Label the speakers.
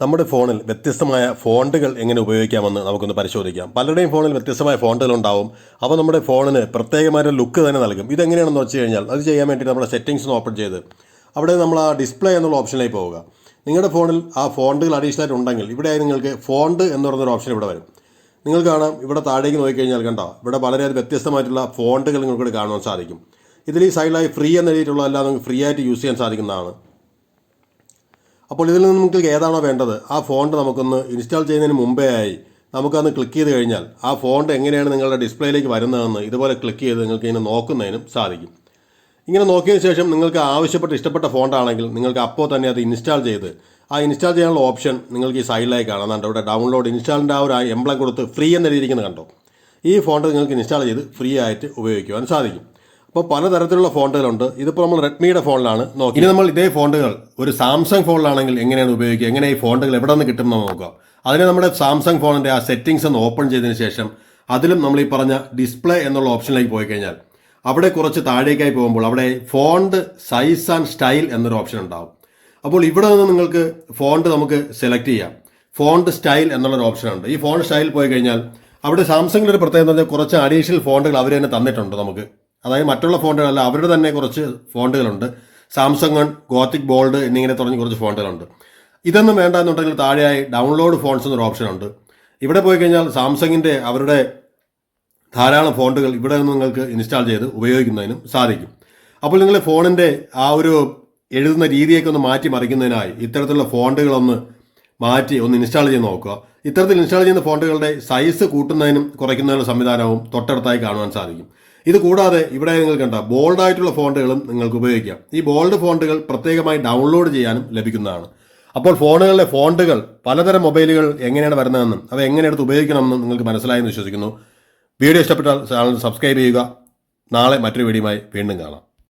Speaker 1: നമ്മുടെ ഫോണിൽ വ്യത്യസ്തമായ ഫോണ്ടുകൾ എങ്ങനെ ഉപയോഗിക്കാമെന്ന് നമുക്കൊന്ന് പരിശോധിക്കാം. പലരുടെയും ഫോണിൽ വ്യത്യസ്തമായ ഫോണ്ടുകൾ ഉണ്ടാവും. അപ്പോൾ നമ്മുടെ ഫോണിന് പ്രത്യേകമായ ലുക്ക് തന്നെ നൽകും. ഇതെങ്ങനെയാണെന്ന് വെച്ച് കഴിഞ്ഞാൽ അത് ചെയ്യാൻ വേണ്ടി നമ്മുടെ സെറ്റിംഗ്സ് ഓപ്പൺ ചെയ്ത് അവിടെ നമ്മൾ ആ ഡിസ്പ്ലേ എന്നുള്ള ഓപ്ഷനിലേക്ക് പോവുക. നിങ്ങളുടെ ഫോണിൽ ആ ഫോണ്ടുകൾ അഡീഷണൽ ആയിട്ട് ഉണ്ടെങ്കിൽ ഇവിടെ നിങ്ങൾക്ക് ഫോണ്ട് എന്ന് പറയുന്നൊരു ഓപ്ഷൻ ഇവിടെ വരും. നിങ്ങൾ കാണാം, ഇവിടെ താഴേക്ക് നോക്കിക്കഴിഞ്ഞാൽ കണ്ടോ, ഇവിടെ വളരെയധികം വ്യത്യസ്തമായിട്ടുള്ള ഫോണ്ടുകൾ നിങ്ങൾക്കിവിടെ കാണുവാൻ സാധിക്കും. ഇതിൽ ഈ സൈഡിലായി ഫ്രീ എന്ന് എഴുതിയിട്ടുള്ളതെല്ലാം നമുക്ക് ഫ്രീ ആയിട്ട് യൂസ് ചെയ്യാൻ സാധിക്കുന്നതാണ്. അപ്പോൾ ഇതിൽ നിന്ന് നിങ്ങൾക്ക് ഏതാണോ വേണ്ടത് ആ ഫോണ്ട് നമുക്കൊന്ന് ഇൻസ്റ്റാൾ ചെയ്യുന്നതിന് മുമ്പേ ആയി നമുക്കതൊന്ന് ക്ലിക്ക് ചെയ്ത് കഴിഞ്ഞാൽ ആ ഫോണ്ട് എങ്ങനെയാണ് നിങ്ങളുടെ ഡിസ്പ്ലേയിലേക്ക് വരുന്നതെന്ന് ഇതുപോലെ ക്ലിക്ക് ചെയ്ത് നിങ്ങൾക്ക് ഇതിനെ നോക്കുന്നതിനും സാധിക്കും. ഇങ്ങനെ നോക്കിയതിന് ശേഷം നിങ്ങൾക്ക് ആവശ്യപ്പെട്ട ഇഷ്ടപ്പെട്ട ഫോണ്ടാണെങ്കിൽ നിങ്ങൾക്ക് അപ്പോൾ തന്നെ അത് ഇൻസ്റ്റാൾ ചെയ്ത് ആ ഇൻസ്റ്റാൾ ചെയ്യാനുള്ള ഓപ്ഷൻ നിങ്ങൾക്ക് ഈ സൈഡിലായി കാണാം. ഇവിടെ ഡൗൺലോഡ് ഇൻസ്റ്റാളിൻ്റെ ആ ഒരു എംബ്ലം കൊടുത്ത് ഫ്രീ എന്ന് എഴുതിയിരിക്കുന്നത് കണ്ടോ. ഈ ഫോണ്ട് നിങ്ങൾക്ക് ഇൻസ്റ്റാൾ ചെയ്ത് ഫ്രീ ആയിട്ട് ഉപയോഗിക്കുവാൻ സാധിക്കും. അപ്പോൾ പലതരത്തിലുള്ള ഫോണ്ടുകളുണ്ട്. ഇതിപ്പോൾ നമ്മൾ റെഡ്മിയുടെ ഫോണിലാണ് നോക്കി. ഇനി നമ്മൾ ഇതേ ഫോണ്ടുകൾ ഒരു സാംസങ് ഫോണിലാണെങ്കിൽ എങ്ങനെയാണ് ഉപയോഗിക്കുക, എങ്ങനെ ഈ ഫോണ്ടുകൾ എവിടെ നിന്ന് കിട്ടുമെന്ന് നോക്കാം. അതിന് നമ്മുടെ സാംസങ് ഫോണിൻ്റെ ആ സെറ്റിംഗ്സ് ഒന്ന് ഓപ്പൺ ചെയ്തതിന് ശേഷം അതിലും നമ്മൾ ഈ പറഞ്ഞ ഡിസ്പ്ലേ എന്നുള്ള ഓപ്ഷനിലേക്ക് പോയി കഴിഞ്ഞാൽ അവിടെ കുറച്ച് താഴേക്കായി പോകുമ്പോൾ അവിടെ ഫോണ്ട് സൈസ് ആൻഡ് സ്റ്റൈൽ എന്നൊരു ഓപ്ഷൻ ഉണ്ടാവും. അപ്പോൾ ഇവിടെ നിന്ന് നിങ്ങൾക്ക് ഫോണ്ട് നമുക്ക് സെലക്ട് ചെയ്യാം. ഫോണ്ട് സ്റ്റൈൽ എന്നുള്ളൊരു ഓപ്ഷൻ ഉണ്ട്. ഈ ഫോണ്ട് സ്റ്റൈൽ പോയി കഴിഞ്ഞാൽ അവിടെ സാംസങ്ങിൻ്റെ ഒരു പ്രത്യേകത എന്ന് പറഞ്ഞാൽ കുറച്ച് അഡീഷണൽ ഫോണ്ടുകൾ അവർ തന്നെ തന്നിട്ടുണ്ട് നമുക്ക്. അതായത് മറ്റുള്ള ഫോണ്ടുകളല്ല, അവരുടെ തന്നെ കുറച്ച് ഫോണ്ടുകളുണ്ട്. സാംസങ് ഗോത്തിക് ബോൾഡ് എന്നിങ്ങനെ തുടങ്ങി കുറച്ച് ഫോണ്ടുകളുണ്ട്. ഇതൊന്നും വേണ്ട എന്നുണ്ടെങ്കിൽ താഴെയായി ഡൗൺലോഡ് ഫോൺസ് എന്നൊരു ഓപ്ഷൻ ഉണ്ട്. ഇവിടെ പോയി കഴിഞ്ഞാൽ സാംസങ്ങിൻ്റെ അവരുടെ ധാരാളം ഫോണ്ടുകൾ ഇവിടെ നിന്ന് നിങ്ങൾക്ക് ഇൻസ്റ്റാൾ ചെയ്ത് ഉപയോഗിക്കുന്നതിനും സാധിക്കും. അപ്പോൾ നിങ്ങൾ ഫോണിൻ്റെ ആ ഒരു എഴുതുന്ന രീതിയൊക്കെ ഒന്ന് മാറ്റി മറിക്കുന്നതിനായി ഇത്തരത്തിലുള്ള ഫോണ്ടുകളൊന്ന് മാറ്റി ഒന്ന് ഇൻസ്റ്റാൾ ചെയ്ത് നോക്കുക. ഇത്തരത്തിൽ ഇൻസ്റ്റാൾ ചെയ്യുന്ന ഫോണ്ടുകളുടെ സൈസ് കൂട്ടുന്നതിനും കുറയ്ക്കുന്നതിനുള്ള സംവിധാനവും തൊട്ടടുത്തായി കാണുവാൻ സാധിക്കും. ഇത് കൂടാതെ ഇവിടെ നിങ്ങൾ കണ്ട ബോൾഡായിട്ടുള്ള ഫോണ്ടുകളും നിങ്ങൾക്ക് ഉപയോഗിക്കാം. ഈ ബോൾഡ് ഫോണ്ടുകൾ പ്രത്യേകമായി ഡൗൺലോഡ് ചെയ്യാനും ലഭിക്കുന്നതാണ്. അപ്പോൾ ഫോണുകളിലെ ഫോണ്ടുകൾ പലതരം മൊബൈലുകൾ എങ്ങനെയാണ് വരുന്നതെന്നും അവ എങ്ങനെ എടുത്ത് ഉപയോഗിക്കണമെന്നും നിങ്ങൾക്ക് മനസ്സിലായെന്ന് വിശ്വസിക്കുന്നു. വീഡിയോ ഇഷ്ടപ്പെട്ടാൽ ചാനൽ സബ്സ്ക്രൈബ് ചെയ്യുക. നാളെ മറ്റൊരു വീഡിയോയുമായി വീണ്ടും കാണാം.